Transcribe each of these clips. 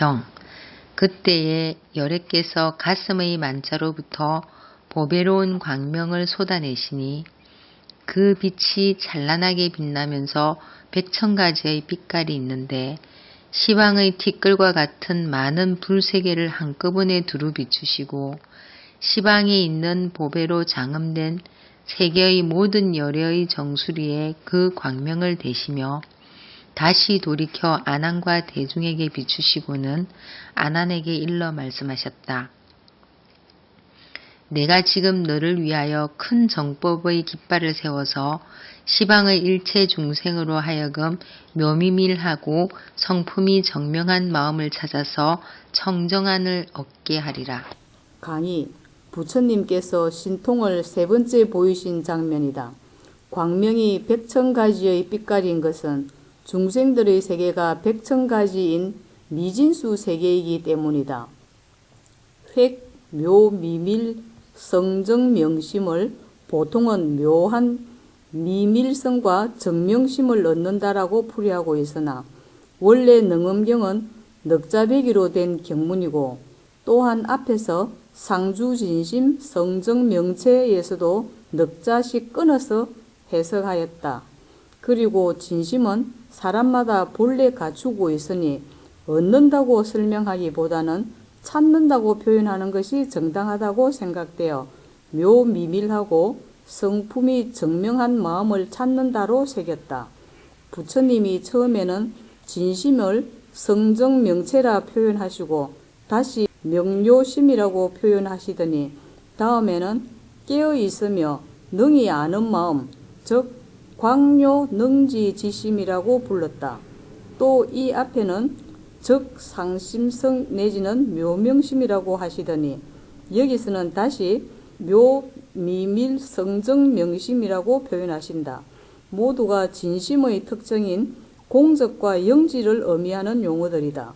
영. 그때에 여래께서 가슴의 만자로부터 보배로운 광명을 쏟아내시니 그 빛이 찬란하게 빛나면서 백천가지의 빛깔이 있는데 시방의 티끌과 같은 많은 불세계를 한꺼번에 두루 비추시고 시방에 있는 보배로 장음된 세계의 모든 열애의 정수리에 그 광명을 대시며 다시 돌이켜 안한과 대중에게 비추시고는 안한에게 일러 말씀하셨다. 내가 지금 너를 위하여 큰 정법의 깃발을 세워서 시방의 일체 중생으로 하여금 묘미밀하고 성품이 정명한 마음을 찾아서 청정안을 얻게 하리라. 강의 부처님께서 신통을 세 번째 보이신 장면이다. 광명이 백천가지의 빛깔인 것은 중생들의 세계가 백천가지인 미진수 세계이기 때문이다. 획, 묘, 미밀, 성정, 명심을 보통은 묘한 미밀성과 정명심을 얻는다라고 풀이하고 있으나 원래 능엄경은 넉자배기로 된 경문이고 또한 앞에서 상주진심, 성정명체에서도 넉자씩 끊어서 해석하였다. 그리고 진심은 사람마다 본래 갖추고 있으니 얻는다고 설명하기보다는 찾는다고 표현하는 것이 정당하다고 생각되어 묘미밀하고 성품이 정명한 마음을 찾는다로 새겼다. 부처님이 처음에는 진심을 성정명체라 표현하시고 다시 명료심이라고 표현하시더니 다음에는 깨어있으며 능히 아는 마음, 즉 광료능지지심이라고 불렀다. 또 이 앞에는 즉 상심성 내지는 묘명심이라고 하시더니 여기서는 다시 묘미밀성정명심이라고 표현하신다. 모두가 진심의 특징인 공적과 영지를 의미하는 용어들이다.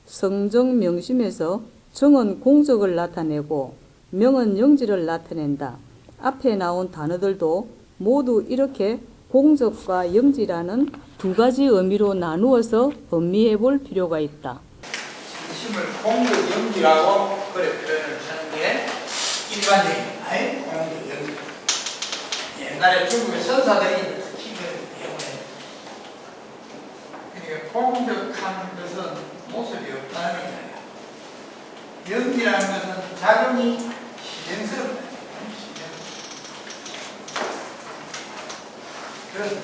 성정명심에서 정은 공적을 나타내고 명은 영지를 나타낸다. 앞에 나온 단어들도 모두 이렇게 공적과 영지라는 두 가지 의미로 나누어서 음미해 볼 필요가 있다. 진심을 공적 영지라고 그래 표현을 하는 게 일반적인 공적 영지. 옛날에 중국의 선사들이 힘을 때문에 그러니까 공적한 것은 모습이 없다는 거예요. 영지라는 것은 작용이 실행스럽다. 그래서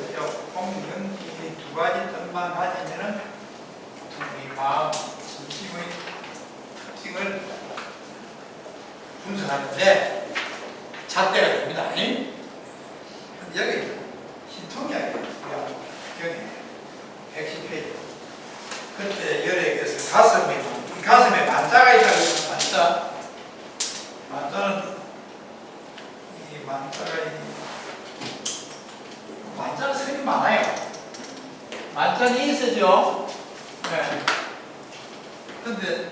공적 영지 두 가지 뜻만 가지면은 우리 마음, 진심의 특징을 분석하는데 잣대가 됩니다. 여기 신통이야기예요. 경에 110페이지. 그때 열애께서 가슴에 만자가 있다고 했어요. 만자는 이 만자가 색이 많아요. 만자는 있어죠. 네. 근데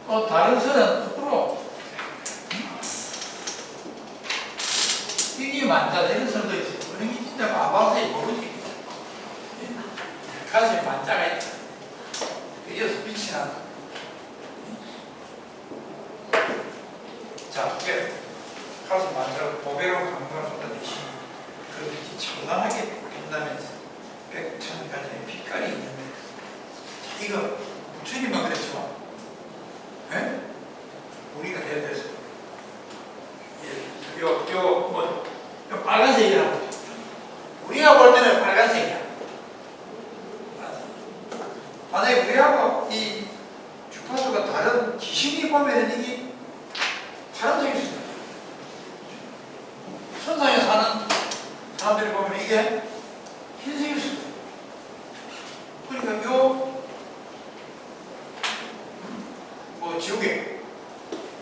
또 다른 선은 거꾸로 이게 만자 이런 선도 있어요. 그런 게 진짜 안 봐서 모르지. 가슴에 만자가 있다. 그래서 빛이 난다. 자, 가슴 만자로 보배로운 강도를 쏟아내시니 그 빛이 청량하게 빛나면서 백천가지의 빛깔이 있는데 이거 부처님만 그랬지만 우리가 해야 돼서 요 빨간색이라고 우리가 볼 때는 빨간색이야. 만약에 우리하고 이 주파수가 다른 지심이 보면 이게 파란색일 수 있어요. 천상에 사는 사람들이 보면 이게 흰색일 수 있어요. 그러니까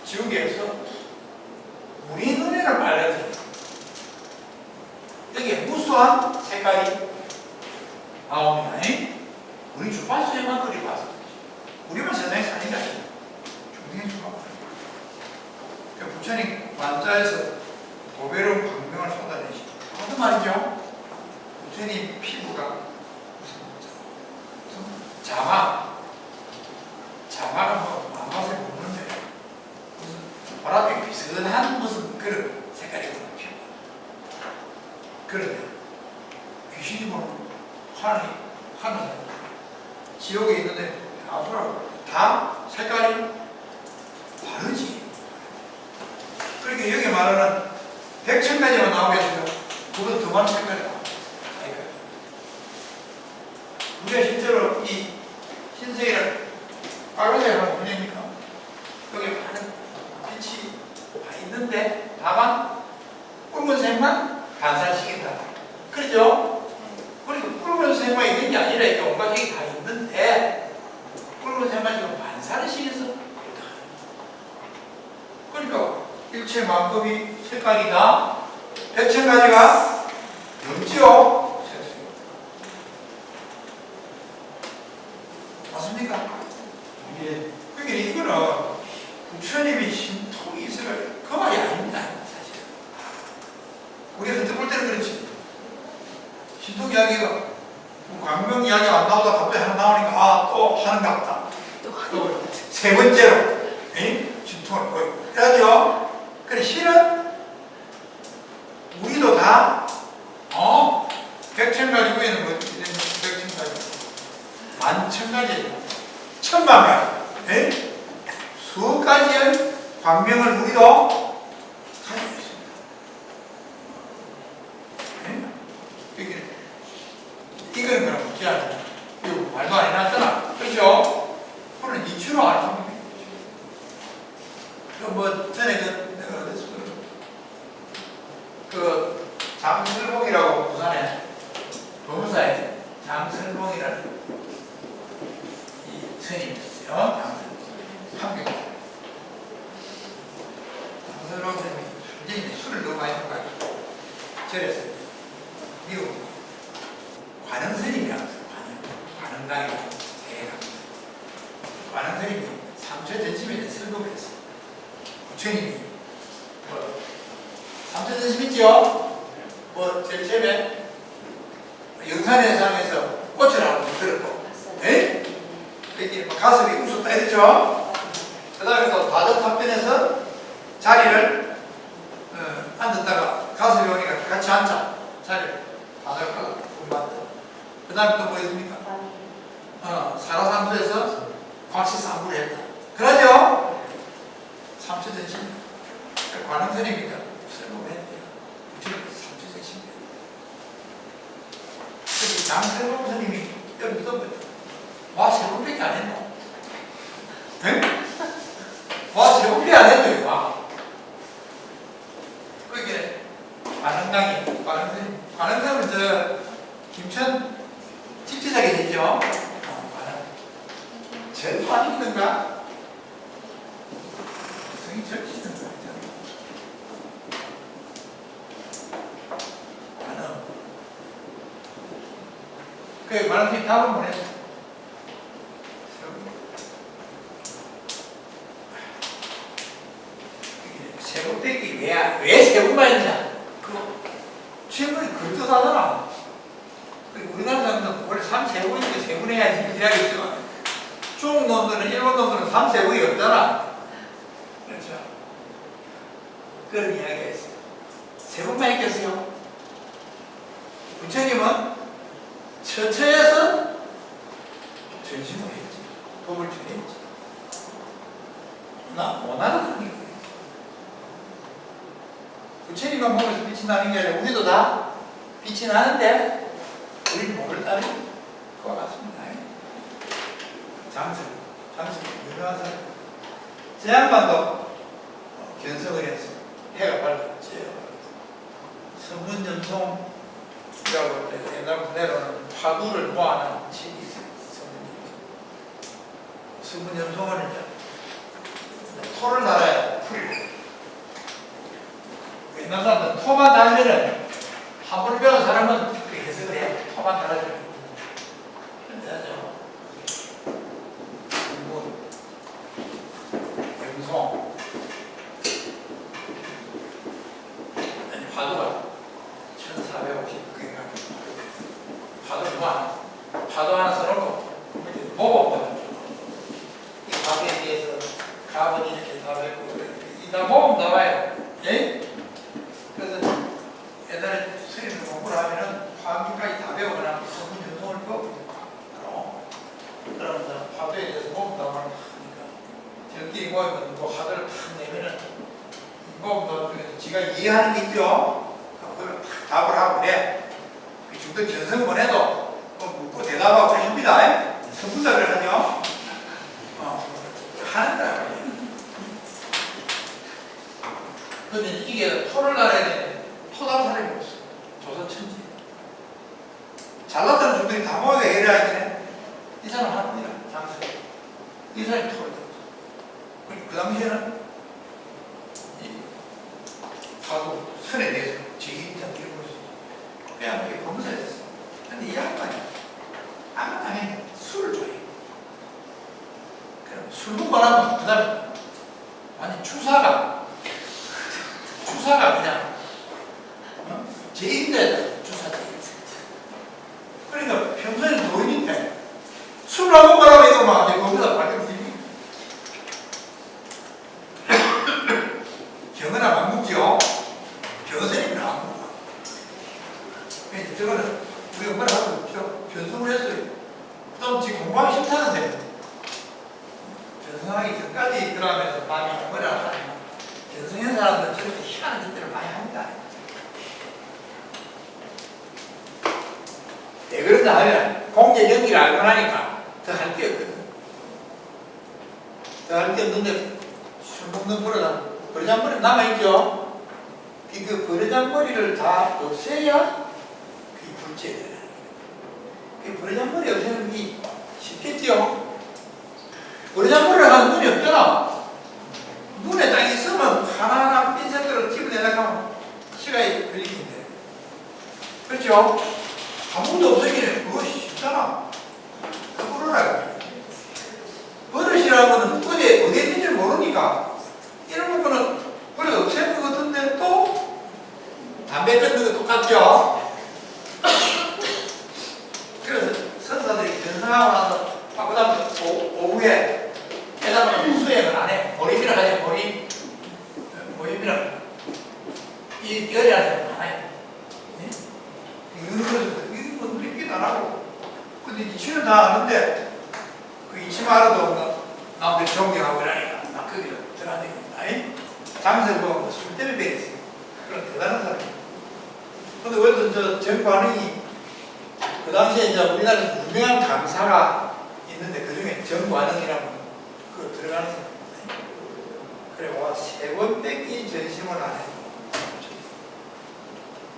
지우개에서 우리 눈에는 빨간색, 여기에 무수한 색깔이 나옵니다. 우리 주파수에만 그리 봐서 우리만 세상에 사는 게 아니에요. 중생의 주파수. 부처님 만자에서 보배로운 광명을 쏟아내시고 무슨 말이죠? 부처님 피부가 무슨 자막 가마가 뭐 맛을 보는데 무슨 보랏빛 비슷한 무슨 그런 색깔이거든요. 그런데 귀신이 보는 하늘 지옥에 있는데 앞으로 다 색깔이 다르지. 그러니까 여기 말하는 100층까지만 나오겠어요. 그건 더 많은 색깔이 나와요. 우리가 실제로 이 흰색이랑 빨간색을 한번 보내니까 여기 많은 빛이 다 있는데 다만 붉은색만 반사시킨다. 그렇죠? 그러니까 붉은색만 있는 게 아니라 이게 온갖 색이 다 있는데 붉은색만 지금 반사를 시켜서 그러니까 일체만큼이 색깔이 다 100,000가지가 넘지요. 맞습니까? 예. 그러니까 이거는 부처님이 신통이 있을 그 말이 아닙니다. 사실. 우리가 듣볼 때는 그렇지. 신통 이야기가 뭐 광명 이야기가 안 나오다 갑자기 하나 나오니까 또 하는가 보다. 또 세 번째로 신통을 보이고. 그래가지고 그래 실은 우리도 다 100,000가지 위에는 뭐 100,000가지 10,000가지 10,000만 가지 수억 가지의 광명을 우리도 가지고 있습니다. 이거는 그럼 묻지 않아요. 이거 말도 안 해놨잖아. 그렇죠? 그거는 이치로 알 수 있는 거죠. 뭐 전에 내가 어디서 그 장설봉이라고 부산에 도무사에 장설봉이라는 이 스님이 있어요. 장설봉. 장설봉 스님이 술을 너무 많이 먹어요. 저래서 미국 관흥 스님이라고 해서 관흥당에 관흥 스님이 삼처전심에 설법을 했어요. 부처님이 삼처전심 있죠? 뭐 제일 처음에 영산회상에서 꽃을 한번 들었고 여기 가슴이 웃었다 이랬죠? 그 다음에 또 다저탑변에서 자리를 앉았다가 가슴이 오니까 같이 앉자 자리를 다저가가 공부한다. 그 다음에 또 뭐 있습니까? 사라상수에서 곽시상부를 했다. 그러죠? 삼처전심 관흥선입니까? 설법했대요. 부처님 삼처전심이에요. 그래서 장설봉 스님이 여기 묻어버려. 와, 세 번밖에 안 했노? 응? 와, 세 번밖에 안 했노, 와. 그게 관흥당이, 관흥당은 저 김천 집지사게 되죠? 전도 안 있는가? 성이 절대 있는 거 같잖아. 관흥. 그 관흥이 답을 보냈어. 세분백이 왜 세분만 했냐? 그거 질문이 그럴듯하더라. 우리나라 사람들은 원래 3세분이니까 세분해야지 이야기했지만 중국 놈들은 일본 놈들은 3세분이 없잖아. 그렇죠? 그런 이야기가 있어요. 세분만 했겠어요? 부처님은 처처에서 전심을 했지. 법을 전했지. 나 원하는 거니까. 부처님만 보면서 빛이 나는 게 아니라 우리도 다 빛이 나는데 우리는 목을 따르는 그와 같습니다. 장설 유명한 사람. 제 양반도 견성을 해서 해가 밝았지. 선문연송이라고 옛날부터 내려오는 화두를 모아놓은 책이 있어요. 선문연송은 이제 토를 달아야 풀고 옛날 사람들은 토만 달면은 한번 배운 사람은 그 해석을 해. 토만 달아주는 그런데 영송 화두가 1450개가 화두 하나 써놓고 보고 없거든. 이 화두 지가 이해하는 게 있죠. 그걸 탁 답을 하고 그래. 그 정도 견성 보내도 묻고 대답하고 합니다. 선분석을 하죠. 하는 거야. 근데 이게 토를 날에 토다는 사람이 없어. 조선 천지. 잘났다는 분들이 다 모여서 해야 하겠네. 이 사람 합니다. 장수. 이 사람이 토를 그 당시에는 이 사도 선에 대해서 제인자 기록을 했어. 그냥 검사했어. 근데 이 양반이 안당에 술을 좋아해. 그럼 술 먹고 나면 그 다음에 완전 추사가 그냥 제인자에다 주사지. 그러니까 평소에는 노인인데 술 안 먹고 나면 이거 막 거기다 발견되니 경은아 안 먹지요? 변선이면 안 먹어. 저거는 우리 엄마를 하고 변성을 했어요. 그 다음 지금 공부하기 싫다는데 변성하기 전까지 들어가면서 마음이 뭐라 하냐. 변성한 사람들은 저렇게 희한한 짓들을 많이 합니다. 왜 그런가 하면 공개 연기를 알고 나니까 더 할 게 없거든. 더 할 게 없는데 술 먹는 버르장머리 남아있죠? 그 버르장머리를 다 없애야 그게 불체잖아요. 그 버르장머리 없애는 게 쉽겠죠? 버르장머리를 하는 눈이 없잖아. 눈에 딱 있으면 하나하나 핀셋으로 집어내려고 하면 시간이 걸리긴데. 그렇죠? 아무도 없으기는 그거 쉽잖아. 그거를 알고. 버릇이라고는 어디에 있는지 모르니까 이런 거는 버릇 없애는 것 같은데 또 담배 끊는 거 똑같죠? 그래서 선사들이 변성하고 나서 그 다음에 오후에 깨달으면 수행을 안 해. 모임이라 하죠. 모임이라 이 열이라서 안 해. 이건 믿기도 안 하고. 근데 이치는 다 아는데 그 이치만 알아도 남들 존경하고 이러니까 막 거기를 들어가니까 장세 보면 술 때문에 배겠어요. 그런 대단한 사람이에요. 근데 원래 저 정관이 그 당시에 이제 우리나라에서 유명한 강사가 있는데 그 중에 정관영이라고 그 들어가는 사람입니다. 그래 와 3번 뺏기 전심을 안 해.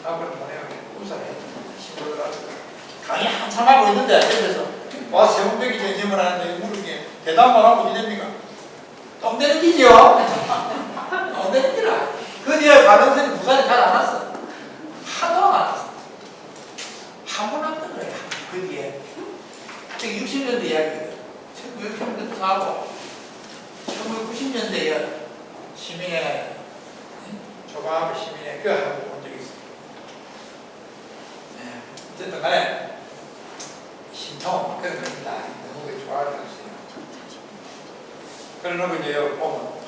답을 보내요. 우산에 힘을 가지고 강의 한참 하고 있는데 옆에서 와 3번 뺏기 전심을 하는데 무릎에 대답만 하고 어디 됩니까? 똥 되는 기죠? 똥 되는 기라. 그 뒤에 바른선이 부산에 잘 안 왔어. 하도 안 왔어. 한 번 왔던 거야. 그 뒤에 60년대 이야기거든. 1960년대 하고 1990년대에 시민회 조합 시민회 그 하고 온 적이 있어요. 네. 어쨌든 간에 신통 그런 겁니다. 너무 좋아할 수 있어요. 그러는 거 이제 보면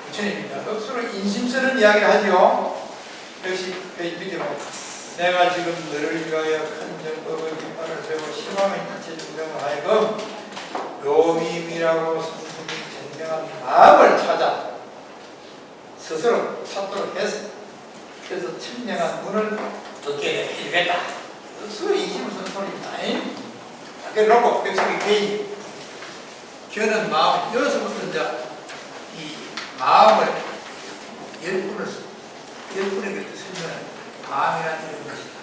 부처님입니다. 억수로 인심스러운 이야기를 하죠. 역시 페이지 밑에 보면 내가 지금 너를 위하여 큰 정법의 깃발을 세워 시방의 일체 중생을 하여금 묘미미라고 성품이 전명한 마음을 찾아 스스로 찾도록 해서 그래서 청량한 문을 얻게 되겠다. 스스로 인심을 선포합니다. 그래놓고 백성이 개인 겨는 마음 여기서부터 이제 이 마음을 열분에게 설명하는 마음이라는 것이다.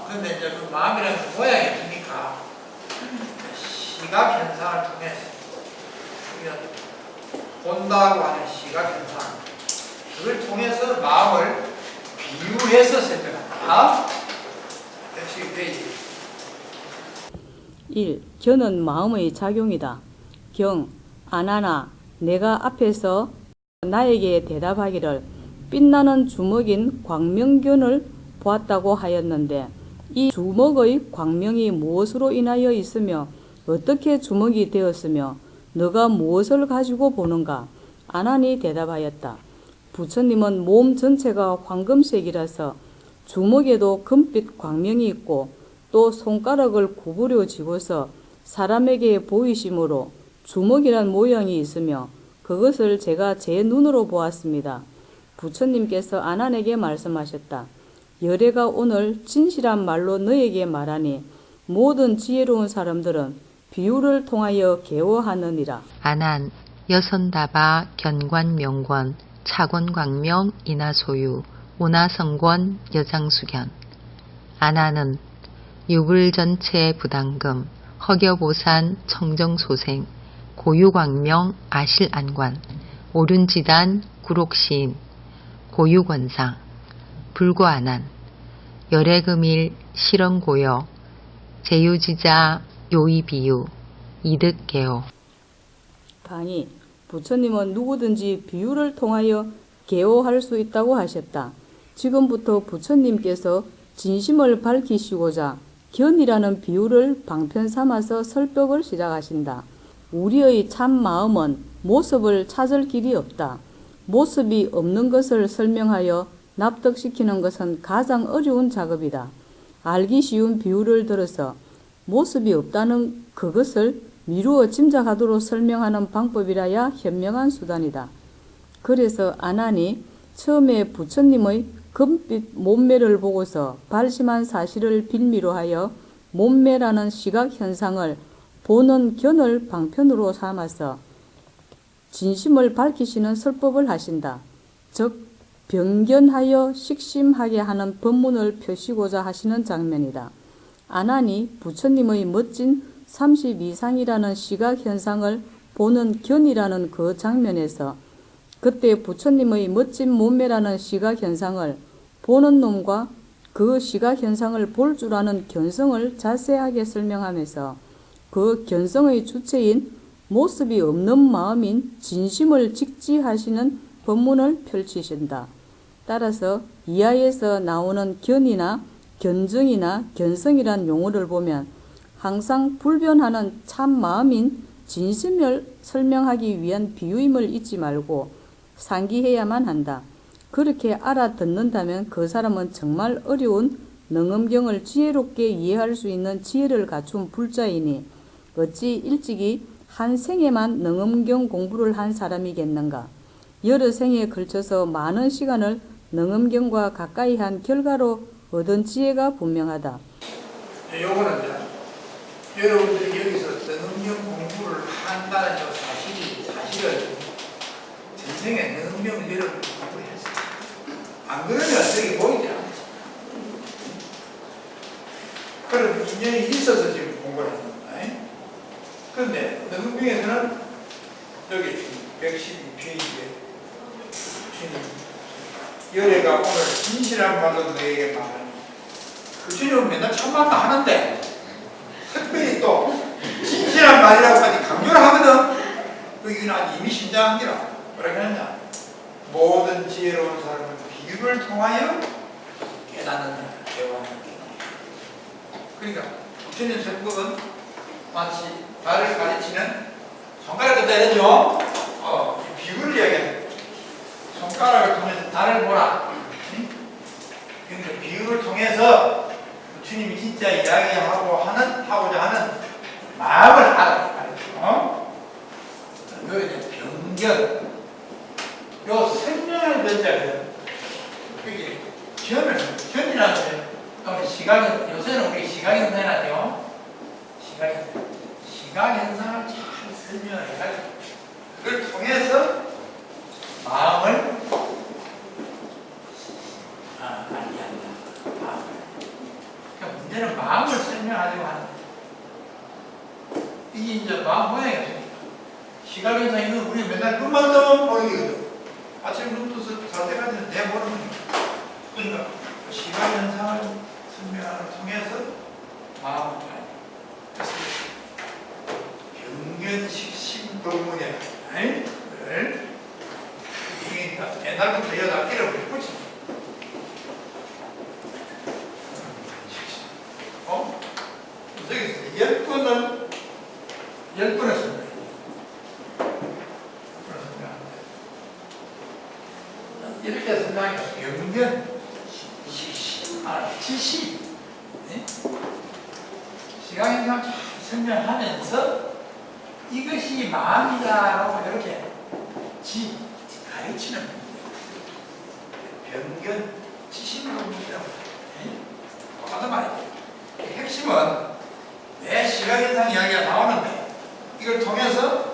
그런데 이제 그 마음이라는 그 모양이 뭡니까? 시각 현상을 통해서 우리가 본다고 하는 시각 현상 그걸 통해서 마음을 비유해서 설명한다. 역시 페이지 1. 견은 마음의 작용이다. 경, 아나나, 내가 앞에서 나에게 대답하기를 빛나는 주먹인 광명견을 보았다고 하였는데 이 주먹의 광명이 무엇으로 인하여 있으며 어떻게 주먹이 되었으며 너가 무엇을 가지고 보는가? 아난이 대답하였다. 부처님은 몸 전체가 황금색이라서 주먹에도 금빛 광명이 있고 또 손가락을 구부려 쥐고서 사람에게 보이심으로 주먹이란 모양이 있으며 그것을 제가 제 눈으로 보았습니다. 부처님께서 아난에게 말씀하셨다. 열애가 오늘 진실한 말로 너에게 말하니 모든 지혜로운 사람들은 비유를 통하여 개워하느니라. 아난, 여선다바, 견관명권, 차권광명, 인하소유, 오나성권, 여장수견. 아난은 유불전체 부당금, 허겨보산, 청정소생, 고유광명, 아실안관, 오륜지단, 구록시인, 고유권상, 불고아난, 열애금일, 실언고여, 제유지자, 요의비유, 이득개요. 강의. 부처님은 누구든지 비유를 통하여 개호할 수 있다고 하셨다. 지금부터 부처님께서 진심을 밝히시고자 견이라는 비유를 방편 삼아서 설법을 시작하신다. 우리의 참 마음은 모습을 찾을 길이 없다. 모습이 없는 것을 설명하여 납득시키는 것은 가장 어려운 작업이다. 알기 쉬운 비유를 들어서 모습이 없다는 그것을 미루어 짐작하도록 설명하는 방법이라야 현명한 수단이다. 그래서 아난이 처음에 부처님의 금빛 몸매를 보고서 발심한 사실을 빌미로 하여 몸매라는 시각 현상을 보는 견을 방편으로 삼아서 진심을 밝히시는 설법을 하신다. 즉 병견하여 식심하게 하는 법문을 펴시고자 하시는 장면이다. 아난이 부처님의 멋진 32상이라는 시각 현상을 보는 견이라는 그 장면에서 그때 부처님의 멋진 몸매라는 시각 현상을 보는 놈과 그 시각 현상을 볼 줄 아는 견성을 자세하게 설명하면서 그 견성의 주체인 모습이 없는 마음인 진심을 직지하시는 법문을 펼치신다. 따라서 이하에서 나오는 견이나 견증이나 견성이란 용어를 보면 항상 불변하는 참 마음인 진심을 설명하기 위한 비유임을 잊지 말고 상기해야만 한다. 그렇게 알아듣는다면 그 사람은 정말 어려운 능엄경을 지혜롭게 이해할 수 있는 지혜를 갖춘 불자이니 어찌 일찍이 한 생에만 능엄경 공부를 한 사람이겠는가. 여러 생에 걸쳐서 많은 시간을 능엄경과 가까이 한 결과로 얻은 지혜가 분명하다. 요거는 여러분들이 여기서 능엄경 공부를 한다는 저 사실을 전생에 능엄경을 여러분 공부를 했어요. 안 그러면 저기 보이지 않아요. 그런 인연이 있어서 지금 공부를 하는 거예요. 그런데 능엄경에서는 여기 112페이지에 열애가 오늘 진실한 말로 너에게 말하니 그 주님은 맨날 참말도 하는데 특별히 또 진실한 말이라고까지 강조를 하거든. 여기는 아주 이미 신장한 기라. 뭐라고 하느냐. 모든 지혜로운 사람은 비유를 통하여 깨닫는 대화하는 그러니까 부처님 설법은 마치 나를 가르치는 손가락을 때려줘. 비유를 이야기하는 손가락을 통해서 달을 보라. 그러니까 비유를 통해서 주님이 진짜 하고자 하는 마음을 알아요. 요 이제 병견, 요 생명을 변자거든. 그게 견이라는 게 시각, 요새는 우리 시각 현상이라죠. 시각 현상을 잘 설명을 해가지고 그걸 통해서 마음을 알게 한다. 그러니까 문제는 마음을 설명하려고 하는 거예요. 이게 이제 마음 모양이 없습니다. 시각 현상이는 우리 맨날 눈만 뜨면 보는 거거든. 아침 눈 떠서 잘 때까지는 내보는 거니까. 그러니까 시각 현상을 설명하는 통해서 마음을 알게. 그래서 병견식심법문이라 이게 옛날부터 여자 이름을 붙입니다. 여기서 10번을 씁니다. 이렇게 설명하면 병견, 지시, 시각현상 잘 설명하면서 이것이 마음이다라고 이렇게 가르치는 변견 지신론이라고 똑같은 말이에요. 핵심은 내 시각인상 이야기가 나오는데 이걸 통해서